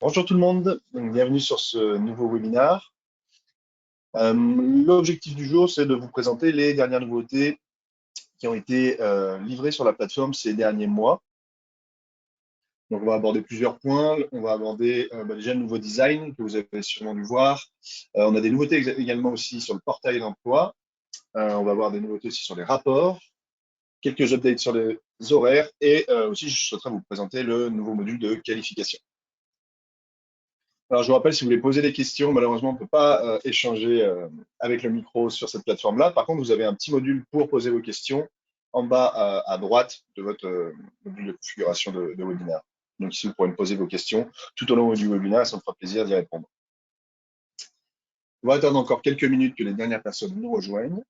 Bonjour tout le monde, donc bienvenue sur ce nouveau webinaire. L'objectif du jour, c'est de vous présenter les dernières nouveautés qui ont été livrées sur la plateforme ces derniers mois. Donc, on va aborder plusieurs points. On va aborder déjà le nouveau design que vous avez sûrement dû voir. On a des nouveautés également aussi sur le portail d'emploi. On va avoir des nouveautés aussi sur les rapports, quelques updates sur les horaires et aussi, je souhaiterais vous présenter le nouveau module de qualification. Alors, je vous rappelle, si vous voulez poser des questions, malheureusement, on ne peut pas échanger avec le micro sur cette plateforme-là. Par contre, vous avez un petit module pour poser vos questions en bas à droite de votre module de configuration de webinaire. Donc, ici, vous pourrez me poser vos questions tout au long du webinaire, ça me fera plaisir d'y répondre. On va attendre encore quelques minutes que les dernières personnes nous rejoignent.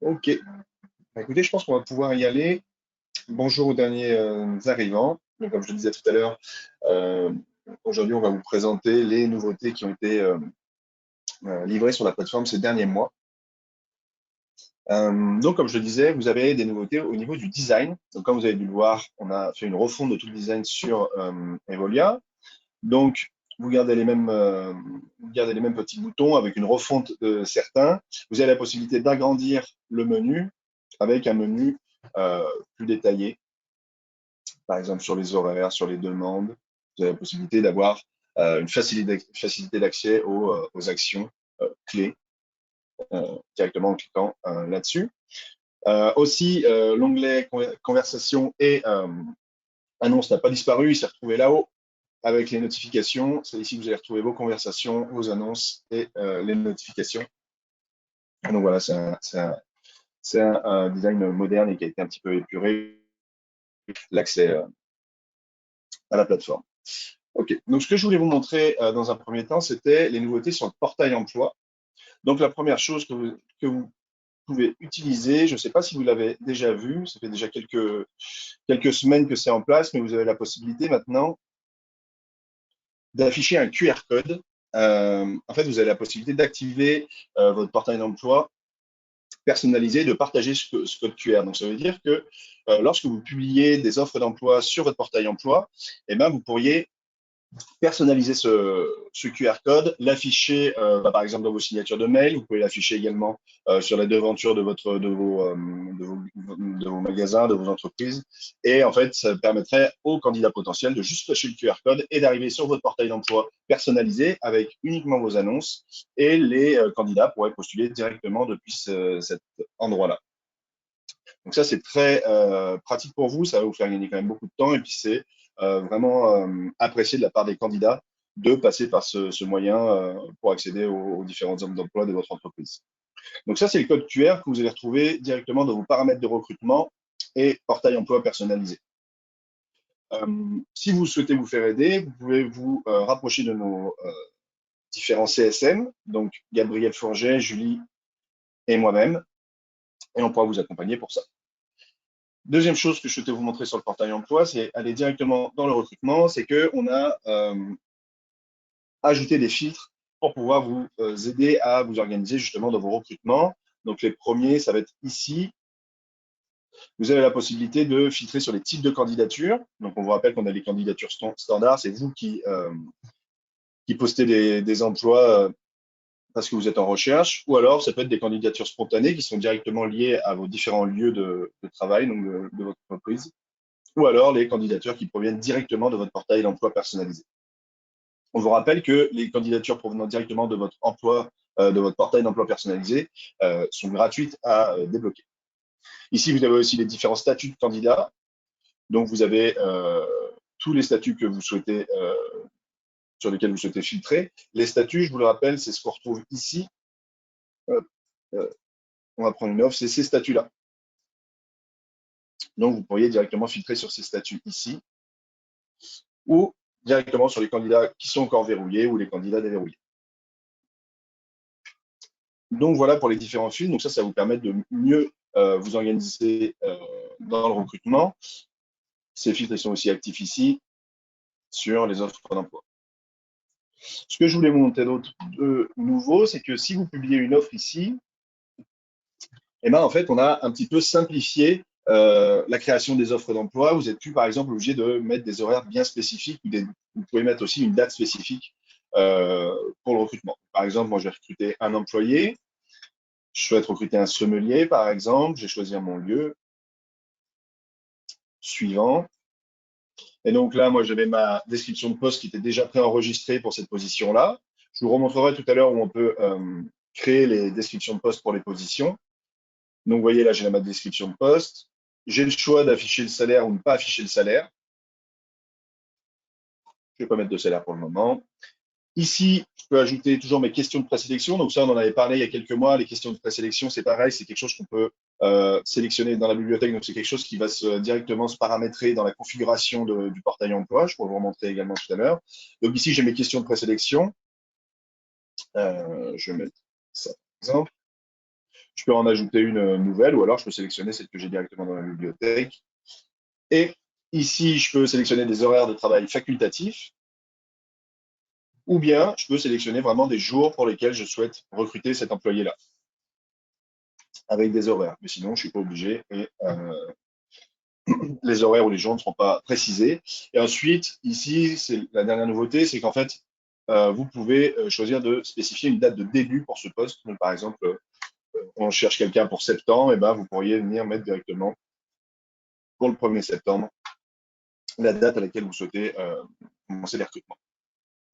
OK. Bah, écoutez, je pense qu'on va pouvoir y aller. Bonjour aux derniers arrivants. Donc, comme je le disais tout à l'heure, euh, aujourd'hui, on va vous présenter les nouveautés qui ont été livrées sur la plateforme ces derniers mois. Donc, comme je le disais, vous avez des nouveautés au niveau du design. Donc, comme vous avez dû le voir, on a fait une refonte de tout le design sur Evolia. Donc, vous gardez les mêmes petits boutons avec une refonte de certains. Vous avez la possibilité d'agrandir le menu avec un menu plus détaillé, par exemple sur les horaires, sur les demandes. Vous avez la possibilité d'avoir une facilité d'accès aux actions clés directement en cliquant là-dessus. Aussi, l'onglet conversation et annonce n'a pas disparu, il s'est retrouvé là-haut avec les notifications. C'est ici que vous allez retrouver vos conversations, vos annonces et les notifications. Donc voilà, c'est un design moderne et qui a été un petit peu épuré, l'accès à la plateforme. OK, donc ce que je voulais vous montrer dans un premier temps, c'était les nouveautés sur le portail emploi. Donc la première chose que vous pouvez utiliser, je ne sais pas si vous l'avez déjà vu, ça fait déjà quelques semaines que c'est en place, mais vous avez la possibilité maintenant d'afficher un QR code. En fait, vous avez la possibilité d'activer votre portail d'emploi personnalisé, de partager ce code QR. Donc, ça veut dire que lorsque vous publiez des offres d'emploi sur votre portail emploi, eh ben, vous pourriez personnaliser ce QR code, l'afficher par exemple dans vos signatures de mail, vous pouvez l'afficher également sur la devanture de vos magasins, de vos entreprises. Et en fait, ça permettrait aux candidats potentiels de juste flasher le QR code et d'arriver sur votre portail d'emploi personnalisé avec uniquement vos annonces. Et les candidats pourraient postuler directement depuis cet endroit-là. Donc ça, c'est très pratique pour vous, ça va vous faire gagner quand même beaucoup de temps et puis c'est vraiment apprécié de la part des candidats de passer par ce moyen pour accéder aux différentes offres d'emploi de votre entreprise. Donc ça, c'est le code QR que vous allez retrouver directement dans vos paramètres de recrutement et portail emploi personnalisé. Si vous souhaitez vous faire aider, vous pouvez vous rapprocher de nos différents CSM, donc Gabriel Fourget, Julie et moi-même, et on pourra vous accompagner pour ça. Deuxième chose que je souhaitais vous montrer sur le portail emploi, c'est aller directement dans le recrutement, c'est qu'on a ajouté des filtres pour pouvoir vous aider à vous organiser justement dans vos recrutements. Donc les premiers, ça va être ici. Vous avez la possibilité de filtrer sur les types de candidatures. Donc on vous rappelle qu'on a les candidatures standards, c'est vous qui postez des emplois parce que vous êtes en recherche, ou alors ça peut être des candidatures spontanées qui sont directement liées à vos différents lieux de travail, donc de votre entreprise, ou alors les candidatures qui proviennent directement de votre portail d'emploi personnalisé. On vous rappelle que les candidatures provenant directement de votre de votre portail d'emploi personnalisé sont gratuites à débloquer. Ici, vous avez aussi les différents statuts de candidats. Donc, vous avez tous les statuts que vous souhaitez, sur lesquels vous souhaitez filtrer. Les statuts, je vous le rappelle, c'est ce qu'on retrouve ici. On va prendre une offre, c'est ces statuts-là. Donc, vous pourriez directement filtrer sur ces statuts ici ou directement sur les candidats qui sont encore verrouillés ou les candidats déverrouillés. Donc voilà pour les différents fils. Donc ça vous permet de mieux vous organiser dans le recrutement. Ces filtres ils sont aussi actifs ici sur les offres d'emploi. Ce que je voulais vous montrer d'autre de nouveau, c'est que si vous publiez une offre ici, et ben en fait, on a un petit peu simplifié la création des offres d'emploi. Vous n'êtes plus, par exemple, obligé de mettre des horaires bien spécifiques. Vous pouvez mettre aussi une date spécifique pour le recrutement. Par exemple, moi, je vais recruter un employé. Je souhaite recruter un sommelier, par exemple. Je vais choisir mon lieu suivant. Et donc là, moi, j'avais ma description de poste qui était déjà préenregistrée pour cette position-là. Je vous remontrerai tout à l'heure où on peut créer les descriptions de poste pour les positions. Donc, vous voyez, là, j'ai ma description de poste. J'ai le choix d'afficher le salaire ou ne pas afficher le salaire. Je ne vais pas mettre de salaire pour le moment. Ici, je peux ajouter toujours mes questions de présélection. Donc ça, on en avait parlé il y a quelques mois. Les questions de présélection, c'est pareil, c'est quelque chose qu'on peut sélectionner dans la bibliothèque. Donc c'est quelque chose qui va directement se paramétrer dans la configuration du portail emploi. Je pourrais vous remontrer également tout à l'heure. Donc ici, j'ai mes questions de présélection. Je vais mettre ça, par exemple. Je peux en ajouter une nouvelle ou alors je peux sélectionner celle que j'ai directement dans la bibliothèque. Et ici, je peux sélectionner des horaires de travail facultatifs. Ou bien, je peux sélectionner vraiment des jours pour lesquels je souhaite recruter cet employé-là, avec des horaires. Mais sinon, je ne suis pas obligé et les horaires ou les jours ne seront pas précisés. Et ensuite, ici, c'est la dernière nouveauté, c'est qu'en fait, vous pouvez choisir de spécifier une date de début pour ce poste. Donc, par exemple, on cherche quelqu'un pour septembre, et ben, vous pourriez venir mettre directement pour le 1er septembre la date à laquelle vous souhaitez commencer les recrutements.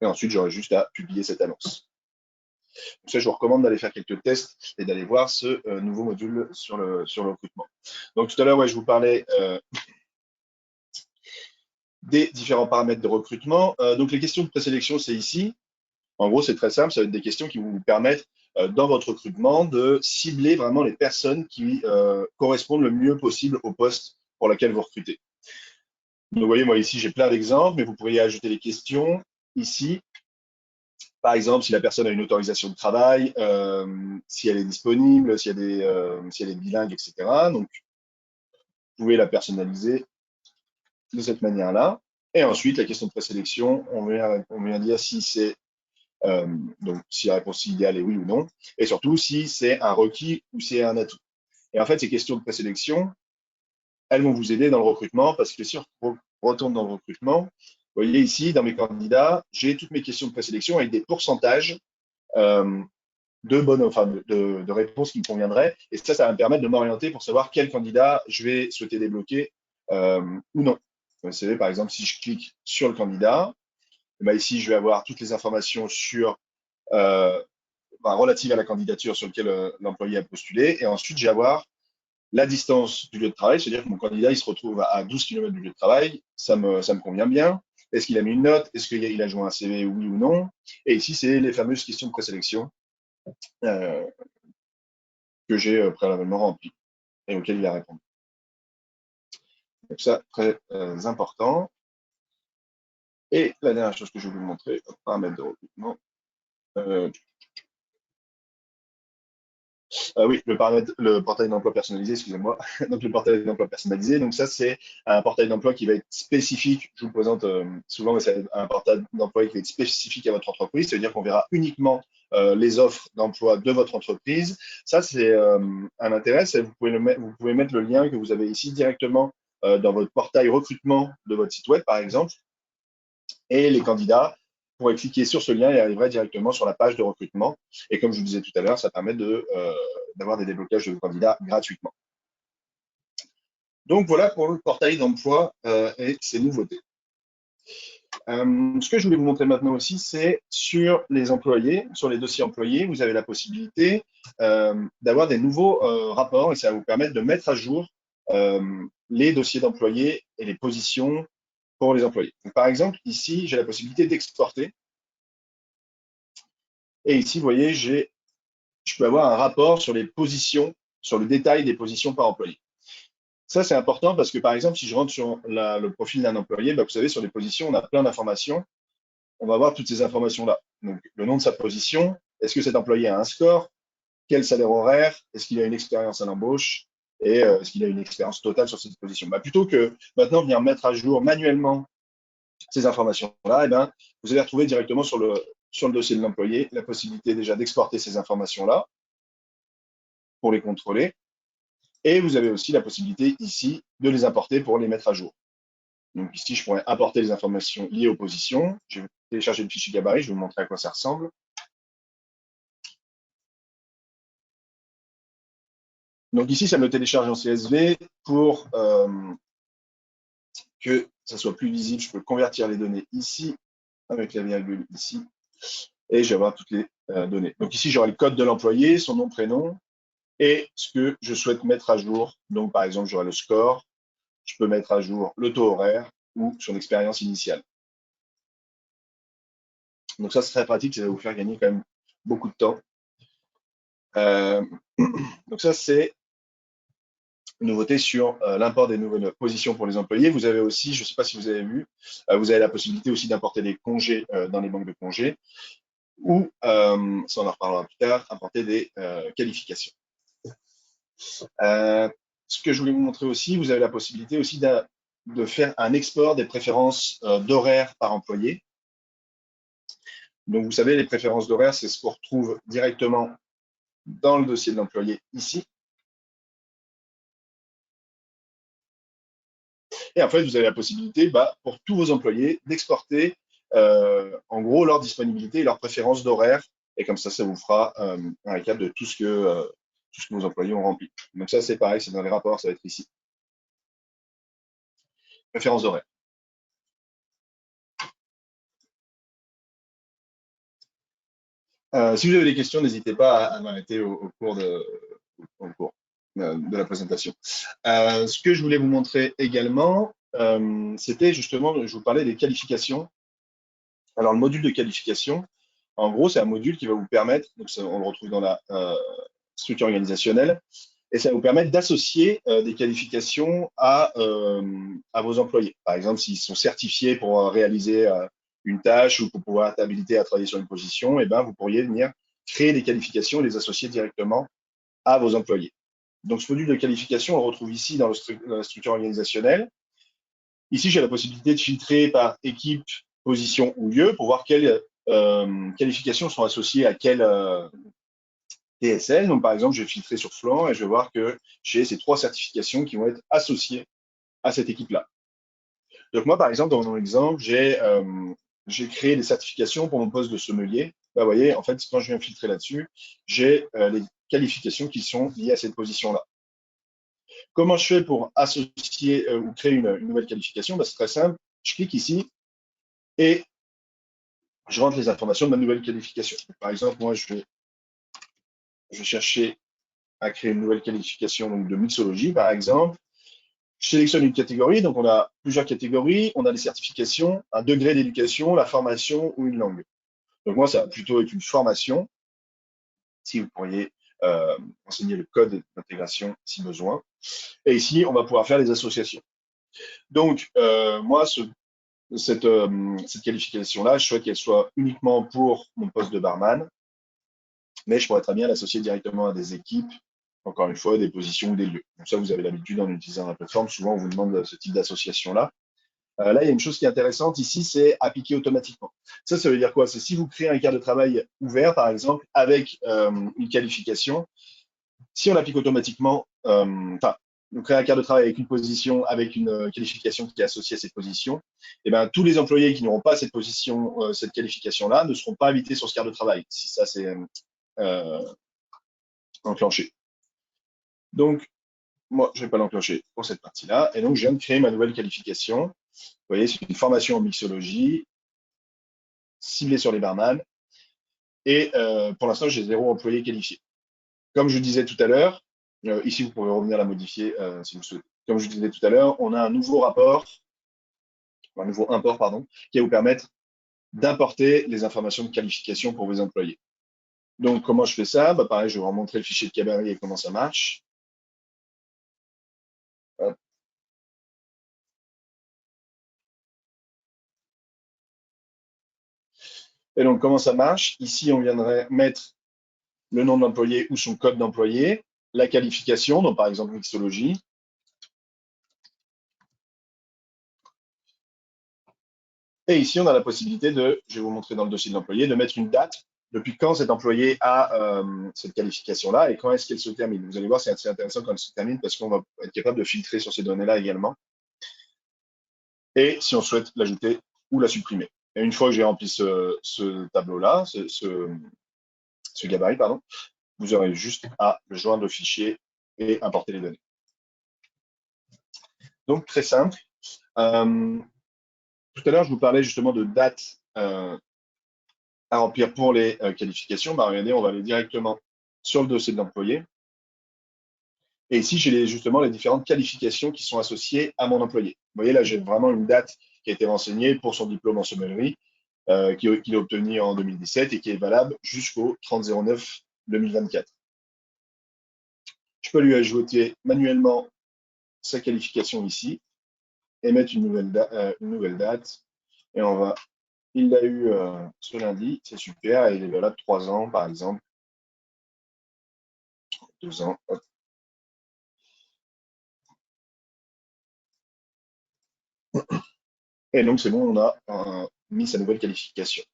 Et ensuite, j'aurai juste à publier cette annonce. Donc ça, je vous recommande d'aller faire quelques tests et d'aller voir ce nouveau module sur le recrutement. Donc tout à l'heure, ouais, je vous parlais des différents paramètres de recrutement. Donc les questions de présélection, c'est ici. En gros, c'est très simple, ça va être des questions qui vont vous permettre, dans votre recrutement, de cibler vraiment les personnes qui correspondent le mieux possible au poste pour lequel vous recrutez. Donc vous voyez, moi ici, j'ai plein d'exemples, mais vous pourriez ajouter les questions ici. Par exemple, si la personne a une autorisation de travail, si elle est disponible, si elle est bilingue, etc. Donc, vous pouvez la personnaliser de cette manière-là. Et ensuite, la question de présélection, on vient dire si c'est donc si la réponse idéale est oui ou non, et surtout si c'est un requis ou c'est un atout. Et en fait, ces questions de présélection, elles vont vous aider dans le recrutement parce que si on retourne dans le recrutement, vous voyez ici, dans mes candidats, j'ai toutes mes questions de présélection avec des pourcentages de réponses qui me conviendraient. Et ça va me permettre de m'orienter pour savoir quel candidat je vais souhaiter débloquer ou non. Vous savez, par exemple, si je clique sur le candidat, ben ici, je vais avoir toutes les informations relatives à la candidature sur laquelle l'employé a postulé. Et ensuite, je vais avoir la distance du lieu de travail, c'est-à-dire que mon candidat il se retrouve à 12 km du lieu de travail. Ça me convient bien. Est-ce qu'il a mis une note? Est-ce qu'il a joint un CV, oui ou non? Et ici, c'est les fameuses questions de présélection euh, que j'ai préalablement remplies et auxquelles il a répondu. Donc ça, très important. Et la dernière chose que je vais vous montrer, paramètres de recrutement. Oui, le portail d'emploi personnalisé, excusez-moi. Donc le portail d'emploi personnalisé, donc ça c'est un portail d'emploi qui va être spécifique. Je vous le présente souvent, mais c'est un portail d'emploi qui va être spécifique à votre entreprise. C'est-à-dire qu'on verra uniquement les offres d'emploi de votre entreprise. Ça c'est un intérêt. Vous pouvez mettre le lien que vous avez ici directement dans votre portail recrutement de votre site web, par exemple, et les candidats pourraient cliquer sur ce lien et arriveraient directement sur la page de recrutement. Et comme je vous disais tout à l'heure, ça permet d'avoir des déblocages de candidats gratuitement. Donc voilà pour le portail d'emploi et ses nouveautés. Ce que je voulais vous montrer maintenant aussi, c'est sur les employés, sur les dossiers employés, vous avez la possibilité d'avoir des nouveaux rapports et ça va vous permettre de mettre à jour les dossiers d'employés et les positions pour les employés. Donc, par exemple, ici, j'ai la possibilité d'exporter. Et ici, vous voyez, je peux avoir un rapport sur les positions, sur le détail des positions par employé. Ça, c'est important parce que, par exemple, si je rentre sur le profil d'un employé, vous savez, sur les positions, on a plein d'informations. On va voir toutes ces informations-là. Donc, le nom de sa position, est-ce que cet employé a un score? quel salaire horaire, est-ce qu'il a une expérience à l'embauche et est-ce qu'il a une expérience totale sur cette position. Bah, plutôt que maintenant venir mettre à jour manuellement ces informations-là, eh ben, vous allez retrouver directement sur le dossier de l'employé la possibilité déjà d'exporter ces informations-là pour les contrôler. Et vous avez aussi la possibilité ici de les importer pour les mettre à jour. Donc ici, je pourrais importer les informations liées aux positions. Je vais télécharger le fichier gabarit, je vais vous montrer à quoi ça ressemble. Donc ici, ça me télécharge en CSV pour que ça soit plus visible. Je peux convertir les données ici avec la virgule ici et je vais avoir toutes les données. Donc ici, j'aurai le code de l'employé, son nom, prénom et ce que je souhaite mettre à jour. Donc par exemple, j'aurai le score, je peux mettre à jour le taux horaire ou son expérience initiale. Donc ça, c'est très pratique, ça va vous faire gagner quand même beaucoup de temps. Donc ça, c'est une nouveauté sur l'import des nouvelles positions pour les employés. Vous avez aussi, je ne sais pas si vous avez vu, vous avez la possibilité aussi d'importer des congés dans les banques de congés ou, ça on en reparlera plus tard, importer des qualifications. Ce que je voulais vous montrer aussi, vous avez la possibilité aussi de faire un export des préférences d'horaire par employé. Donc, vous savez, les préférences d'horaire, c'est ce qu'on retrouve directement dans le dossier de l'employé ici. Et en fait, vous avez la possibilité, pour tous vos employés, d'exporter en gros leur disponibilité et leurs préférences d'horaire. Et comme ça vous fera un récap de tout ce que vos employés ont rempli. Donc ça, c'est pareil, c'est dans les rapports, ça va être ici. Préférences d'horaire. Si vous avez des questions, n'hésitez pas à m'arrêter au cours de la présentation. Ce que je voulais vous montrer également, c'était justement, je vous parlais des qualifications. Alors, le module de qualification, en gros, c'est un module qui va vous permettre, donc ça, on le retrouve dans la structure organisationnelle, et ça va vous permettre d'associer des qualifications à vos employés. Par exemple, s'ils sont certifiés pour réaliser une tâche ou pour pouvoir être habilités à travailler sur une position, eh ben, vous pourriez venir créer des qualifications et les associer directement à vos employés. Donc, ce module de qualification, on le retrouve ici dans la structure organisationnelle. Ici, j'ai la possibilité de filtrer par équipe, position ou lieu pour voir quelles qualifications sont associées à quel TSL. Donc, par exemple, je vais filtrer sur flanc et je vais voir que j'ai ces 3 certifications qui vont être associées à cette équipe-là. Donc, moi, par exemple, dans mon exemple, j'ai créé des certifications pour mon poste de sommelier. Là, vous voyez, en fait, quand je viens filtrer là-dessus, j'ai les qualifications qui sont liées à cette position-là. Comment je fais pour associer ou créer une nouvelle qualification? C'est très simple. Je clique ici et je rentre les informations de ma nouvelle qualification. Par exemple, moi, je vais chercher à créer une nouvelle qualification donc, de mixologie, par exemple. Je sélectionne une catégorie, donc on a plusieurs catégories, on a des certifications, un degré d'éducation, la formation ou une langue. Donc moi, ça va plutôt être une formation, si vous pourriez enseigner le code d'intégration si besoin. Et ici, on va pouvoir faire les associations. Donc, moi, cette qualification-là, je souhaite qu'elle soit uniquement pour mon poste de barman, mais je pourrais très bien l'associer directement à des équipes, encore une fois, des positions ou des lieux. Donc ça, vous avez l'habitude en utilisant la plateforme. Souvent, on vous demande ce type d'association-là. Là, il y a une chose qui est intéressante ici, c'est appliquer automatiquement. Ça veut dire quoi? C'est si vous créez un cadre de travail ouvert, par exemple, avec une qualification, si on l'applique automatiquement, vous créez un cadre de travail avec une position, avec une qualification qui est associée à cette position, et ben, tous les employés qui n'auront pas cette position, cette qualification-là, ne seront pas invités sur ce cadre de travail, si ça c'est enclenché. Donc, moi, je ne vais pas l'enclencher pour cette partie-là. Et donc, je viens de créer ma nouvelle qualification. Vous voyez, c'est une formation en mixologie, ciblée sur les barman. Et pour l'instant, j'ai 0 employé qualifié. Comme je disais tout à l'heure, ici, vous pouvez revenir la modifier si vous souhaitez. Comme je disais tout à l'heure, on a un nouveau import, pardon, qui va vous permettre d'importer les informations de qualification pour vos employés. Donc, comment je fais ça? Pareil, je vais vous montrer le fichier de Cabaret et comment ça marche. Hop. Et donc, comment ça marche? Ici, on viendrait mettre le nom de l'employé ou son code d'employé, la qualification, donc par exemple mixologie. Et ici, on a la possibilité de, je vais vous montrer dans le dossier de l'employé, de mettre une date depuis quand cet employé a cette qualification-là et quand est-ce qu'elle se termine. Vous allez voir, c'est assez intéressant quand elle se termine parce qu'on va être capable de filtrer sur ces données-là également. Et si on souhaite l'ajouter ou la supprimer. Et une fois que j'ai rempli ce tableau-là, ce gabarit, pardon, vous aurez juste à joindre le fichier et importer les données. Donc, très simple. Tout à l'heure, je vous parlais justement de dates à remplir pour les qualifications. Bah, regardez, on va aller directement sur le dossier de l'employé. Et ici, j'ai justement les différentes qualifications qui sont associées à mon employé. Vous voyez, là, j'ai vraiment une date qui a été renseignée pour son diplôme en sommellerie, qu'il a obtenu en 2017 et qui est valable jusqu'au 30/09/2024. Je peux lui ajouter manuellement sa qualification ici et mettre une nouvelle date. Et il l'a eu ce lundi, c'est super, et il est valable 3 ans, par exemple, 2 ans. Hop. Et donc, c'est bon, on a mis sa nouvelle qualification.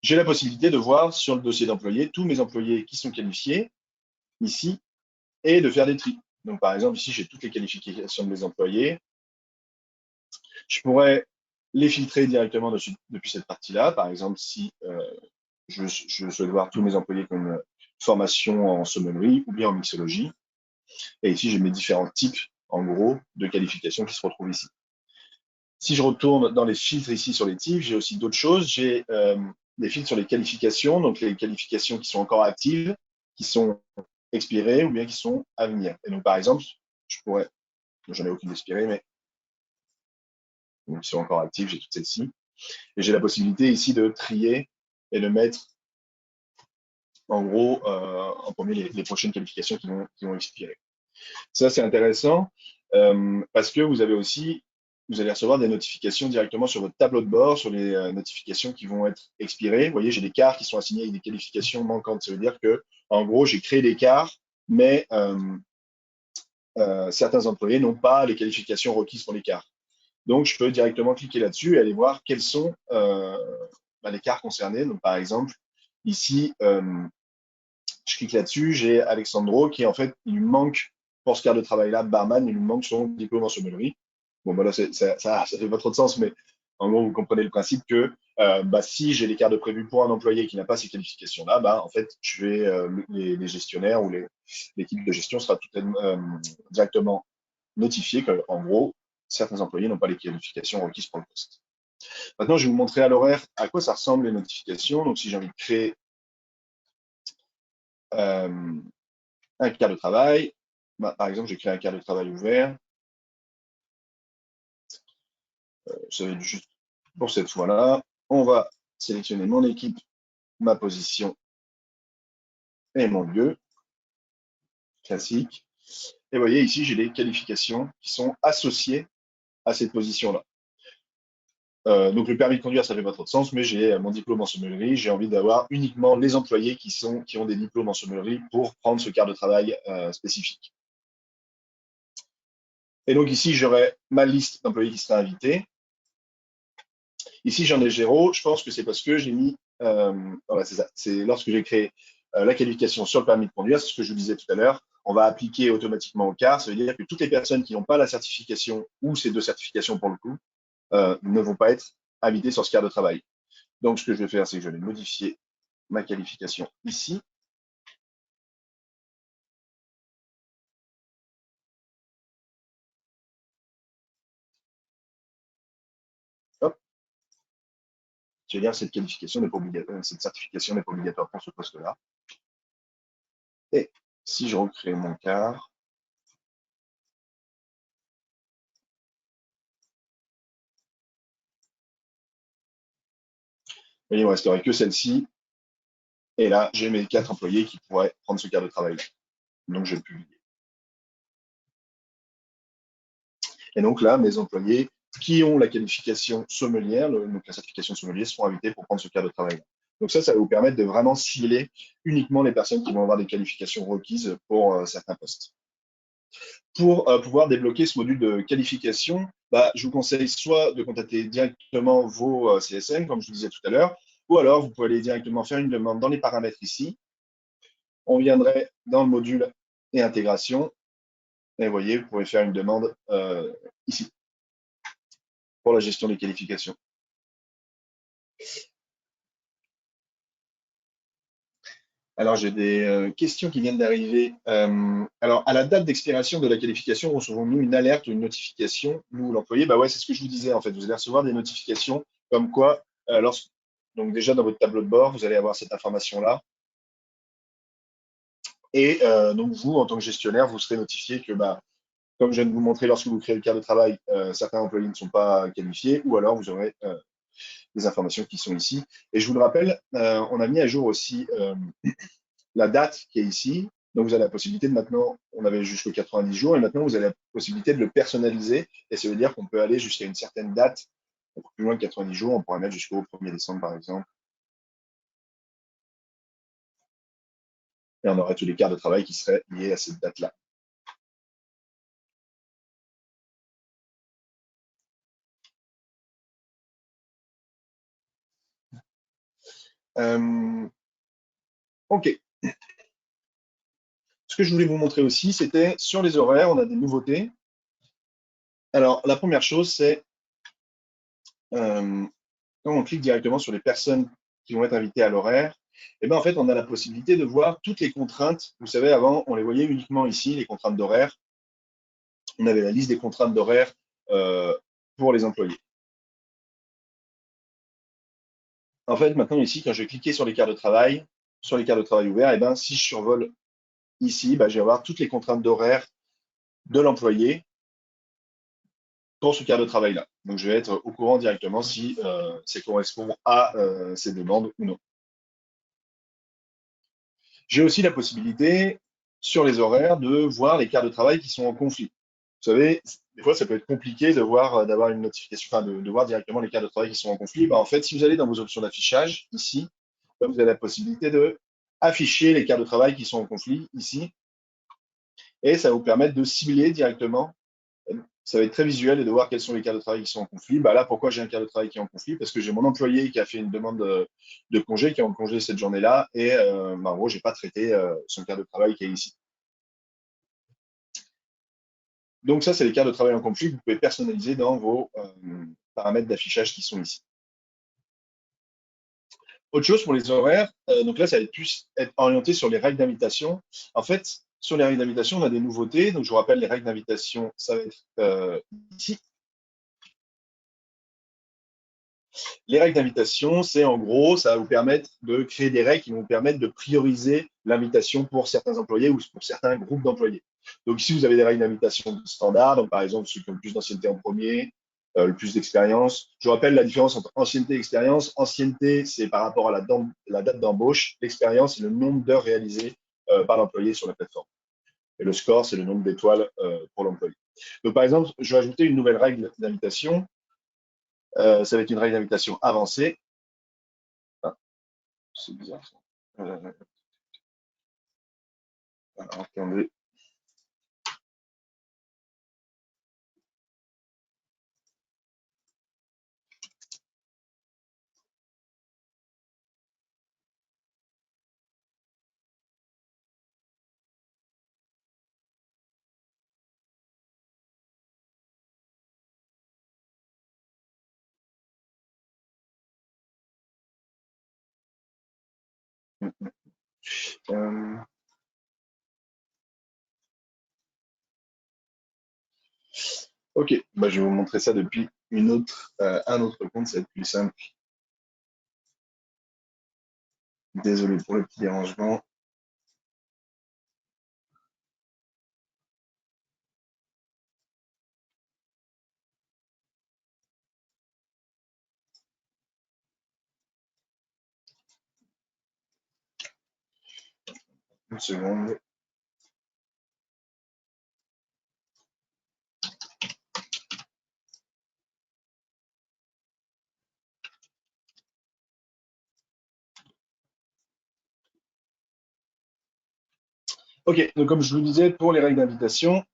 J'ai la possibilité de voir sur le dossier d'employés tous mes employés qui sont qualifiés ici et de faire des tris. Donc, par exemple, ici, j'ai toutes les qualifications de mes employés. Je pourrais les filtrer directement depuis cette partie-là. Par exemple, si je souhaite voir tous mes employés qui ont une formation en sommellerie ou bien en mixologie. Et ici, j'ai mes différents types, en gros, de qualifications qui se retrouvent ici. Si je retourne dans les filtres ici sur les types, j'ai aussi d'autres choses. J'ai des filtres sur les qualifications, donc les qualifications qui sont encore actives, qui sont expirées ou bien qui sont à venir. Et donc, par exemple, je pourrais, j'en ai aucune expirée, mais qui sont encore actives, j'ai toutes celles-ci. Et j'ai la possibilité ici de trier et de mettre, en gros, en premier, les prochaines qualifications qui vont expirer. Ça, c'est intéressant parce que vous allez recevoir des notifications directement sur votre tableau de bord, sur les notifications qui vont être expirées. Vous voyez, j'ai des cartes qui sont assignées avec des qualifications manquantes. Ça veut dire que, en gros, j'ai créé des cartes, mais certains employés n'ont pas les qualifications requises pour les cartes. Donc, je peux directement cliquer là-dessus et aller voir quels sont les cartes concernées. Donc, par exemple, ici, je clique là-dessus, j'ai Alexandro qui, en fait, il lui manque, pour ce quart de travail-là, barman, il lui manque son diplôme en sommellerie. Bon, bah là, ça fait pas trop de sens, mais en gros, vous comprenez le principe que si j'ai les cartes de prévu pour un employé qui n'a pas ces qualifications-là, en fait, je vais, les gestionnaires ou l'équipe de gestion sera directement notifié qu'en gros, certains employés n'ont pas les qualifications requises pour le poste. Maintenant, je vais vous montrer à l'horaire à quoi ça ressemble les notifications. Donc, si j'ai envie de créer un quart de travail, par exemple, j'ai créé un quart de travail ouvert. Ça va être juste pour cette fois-là. On va sélectionner mon équipe, ma position et mon lieu. Classique. Et vous voyez ici, j'ai les qualifications qui sont associées à cette position-là. Donc le permis de conduire, ça fait pas trop de sens, mais j'ai mon diplôme en sommellerie. J'ai envie d'avoir uniquement les employés qui ont des diplômes en sommellerie pour prendre ce quart de travail spécifique. Et donc ici, j'aurai ma liste d'employés qui sera invités. Ici, j'en ai zéro. Je pense que c'est parce que j'ai mis, voilà, c'est ça. C'est lorsque j'ai créé la qualification sur le permis de conduire, c'est ce que je vous disais tout à l'heure. On va appliquer automatiquement au quart. Ça veut dire que toutes les personnes qui n'ont pas la certification ou ces deux certifications pour le coup ne vont pas être invitées sur ce quart de travail. Donc, ce que je vais faire, c'est que je vais modifier ma qualification ici. Hop. Je vais dire cette qualification n'est pas obligatoire, cette certification n'est pas obligatoire pour ce poste-là. Et si je recrée mon quart, il ne me resterait que celle-ci. Et là, j'ai mes 4 employés qui pourraient prendre ce quart de travail. Donc, je vais le publier. Et donc là, mes employés qui ont la qualification sommelière, donc la certification sommelier, seront invités pour prendre ce quart de travail. Donc ça va vous permettre de vraiment cibler uniquement les personnes qui vont avoir des qualifications requises pour certains postes. Pour pouvoir débloquer ce module de qualification, bah, je vous conseille soit de contacter directement vos CSM, comme je vous disais tout à l'heure, ou alors vous pouvez aller directement faire une demande dans les paramètres ici. On viendrait dans le module et intégration, et vous voyez, vous pouvez faire une demande ici pour la gestion des qualifications. Alors, j'ai des questions qui viennent d'arriver. Alors, à la date d'expiration de la qualification, recevons-nous une alerte ou une notification, nous, l'employé? Bah ouais, c'est ce que je vous disais, en fait. Vous allez recevoir des notifications comme quoi, donc déjà dans votre tableau de bord, vous allez avoir cette information-là. Et donc, vous, en tant que gestionnaire, vous serez notifié que, bah, comme je viens de vous montrer, lorsque vous créez le cadre de travail, certains employés ne sont pas qualifiés, ou alors vous aurez des informations qui sont ici. Et je vous le rappelle, on a mis à jour aussi la date qui est ici. Donc, vous avez la possibilité de maintenant, on avait jusqu'aux 90 jours, et maintenant, vous avez la possibilité de le personnaliser. Et ça veut dire qu'on peut aller jusqu'à une certaine date, plus loin de 90 jours, on pourrait mettre jusqu'au 1er décembre, par exemple. Et on aurait tous les quarts de travail qui seraient liés à cette date-là. OK. Ce que je voulais vous montrer aussi, c'était sur les horaires, on a des nouveautés. Alors, la première chose, c'est quand on clique directement sur les personnes qui vont être invitées à l'horaire, et ben en fait, on a la possibilité de voir toutes les contraintes. Vous savez, avant, on les voyait uniquement ici, les contraintes d'horaire. On avait la liste des contraintes d'horaire pour les employés. En fait, maintenant, ici, quand je vais cliquer sur les quarts de travail, ouverts, et ben, si je survole ici, ben, je vais avoir toutes les contraintes d'horaire de l'employé pour ce quart de travail-là. Donc, je vais être au courant directement si ça correspond à ces demandes ou non. J'ai aussi la possibilité, sur les horaires, de voir les quarts de travail qui sont en conflit. Vous savez, des fois, ça peut être compliqué de voir, d'avoir une notification, enfin, de voir directement les quarts de travail qui sont en conflit. Bah, en fait, si vous allez dans vos options d'affichage, ici, là, vous avez la possibilité de afficher les quarts de travail qui sont en conflit, ici, et ça va vous permettre de cibler directement. Ça va être très visuel et de voir quels sont les quarts de travail qui sont en conflit. Bah là, pourquoi j'ai un quart de travail qui est en conflit? Parce que j'ai mon employé qui a fait une demande de congé, qui est en congé cette journée-là, et bah, en gros, j'ai pas traité son quart de travail qui est ici. Donc ça, c'est les quarts de travail en conflit que vous pouvez personnaliser dans vos paramètres d'affichage qui sont ici. Autre chose pour les horaires, donc là, ça va être plus être orienté sur les règles d'invitation. En fait, sur les règles d'invitation, on a des nouveautés. Donc, je vous rappelle, les règles d'invitation, ça va être ici. Les règles d'invitation, c'est en gros, ça va vous permettre de créer des règles qui vont vous permettre de prioriser l'invitation pour certains employés ou pour certains groupes d'employés. Donc ici, vous avez des règles d'invitation standard, donc par exemple ceux qui ont le plus d'ancienneté en premier, le plus d'expérience. Je vous rappelle la différence entre ancienneté et expérience. Ancienneté, c'est par rapport à la date d'embauche. L'expérience, c'est le nombre d'heures réalisées par l'employé sur la plateforme. Et le score, c'est le nombre d'étoiles pour l'employé. Donc par exemple, je vais ajouter une nouvelle règle d'invitation. Ça va être une règle d'invitation avancée. Ah, c'est bizarre ça. Alors, attendez. Euh, ok, bah, je vais vous montrer ça depuis un autre compte, ça va être plus simple. Désolé pour le petit dérangement. Une seconde. Ok, donc comme je vous disais, pour les règles d'invitation,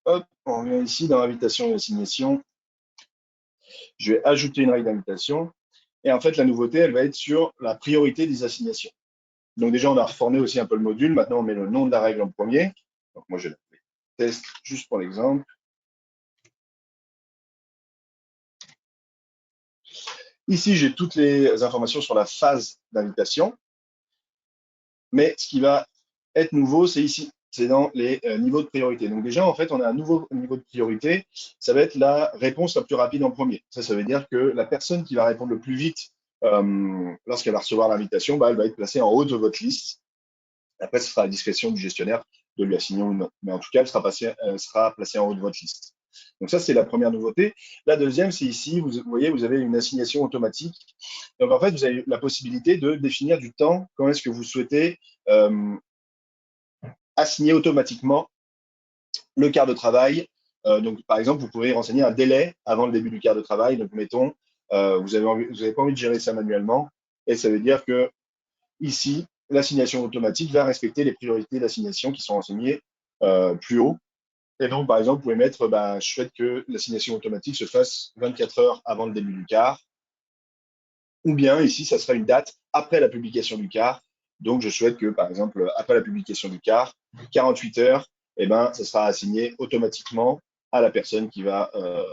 hop, on revient ici dans invitation et assignation. Je vais ajouter une règle d'invitation. Et en fait, la nouveauté, elle va être sur la priorité des assignations. Donc déjà, on a reformé aussi un peu le module. Maintenant, on met le nom de la règle en premier. Donc moi, je vais l'appeler test juste pour l'exemple. Ici, j'ai toutes les informations sur la phase d'invitation. Mais ce qui va être nouveau, c'est ici. C'est dans les niveaux de priorité. Donc déjà, en fait, on a un nouveau niveau de priorité. Ça va être la réponse la plus rapide en premier. Ça veut dire que la personne qui va répondre le plus vite lorsqu'elle va recevoir l'invitation, bah, elle va être placée en haut de votre liste. Après, ce sera à la discrétion du gestionnaire de lui assigner ou non. Mais en tout cas, elle sera placée en haut de votre liste. Donc ça, c'est la première nouveauté. La deuxième, c'est ici, vous voyez, vous avez une assignation automatique. Donc en fait, vous avez la possibilité de définir du temps, quand est-ce que vous souhaitez euh, assigner automatiquement le quart de travail. Donc par exemple, vous pouvez renseigner un délai avant le début du quart de travail. Donc mettons, vous avez pas envie de gérer ça manuellement, et ça veut dire que ici, l'assignation automatique va respecter les priorités d'assignation qui sont renseignées plus haut. Et donc, par exemple, vous pouvez mettre, bah, je souhaite que l'assignation automatique se fasse 24 heures avant le début du quart. Ou bien, ici, ça sera une date après la publication du quart. Donc, je souhaite que, par exemple, après la publication du quart, 48 heures, eh ben, ça sera assigné automatiquement à la personne qui va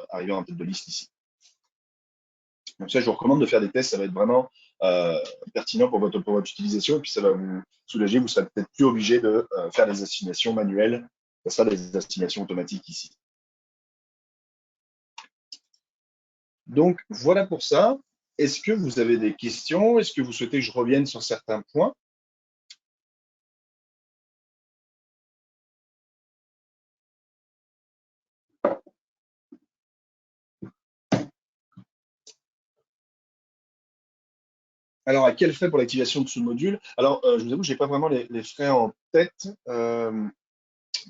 arriver en tête de liste ici. Donc ça, je vous recommande de faire des tests, ça va être vraiment pertinent pour votre utilisation, et puis ça va vous soulager, vous serez peut-être plus obligé de faire des assignations manuelles, ça sera des assignations automatiques ici. Donc voilà pour ça. Est-ce que vous avez des questions? Est-ce que vous souhaitez que je revienne sur certains points? Alors, à quel frais pour l'activation de ce module? Alors, je vous avoue, je n'ai pas vraiment les frais en tête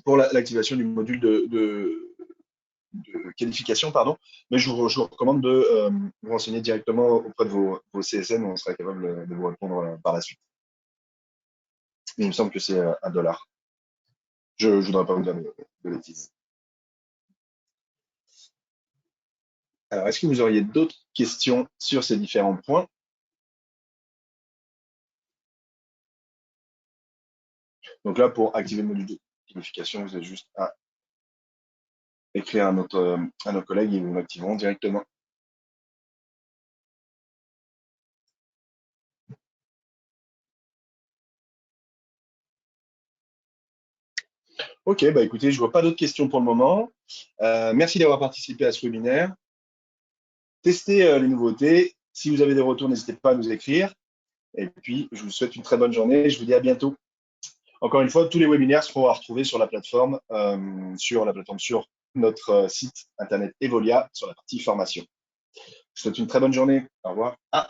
pour l'activation du module de qualification, pardon, mais je vous recommande de vous renseigner directement auprès de vos CSN, on sera capable de vous répondre par la suite. Mais il me semble que c'est $1. Je ne voudrais pas vous dire de bêtises. Alors, est-ce que vous auriez d'autres questions sur ces différents points? Donc là, pour activer le module de qualification, vous avez juste à écrire à nos collègues et ils vous l'activeront directement. Ok, bah écoutez, je vois pas d'autres questions pour le moment. Merci d'avoir participé à ce webinaire. Testez les nouveautés. Si vous avez des retours, n'hésitez pas à nous écrire. Et puis, je vous souhaite une très bonne journée. Je vous dis à bientôt. Encore une fois, tous les webinaires seront à retrouver sur la plateforme, sur notre site internet Evolia, sur la partie formation. Je vous souhaite une très bonne journée. Au revoir. Ah,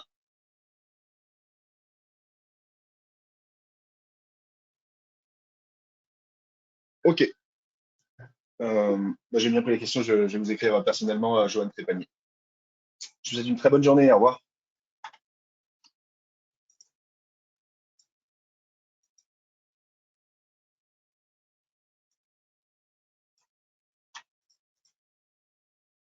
ok. J'ai bien pris les questions. Je vais vous écrire personnellement, Johan Trépanier. Je vous souhaite une très bonne journée. Au revoir.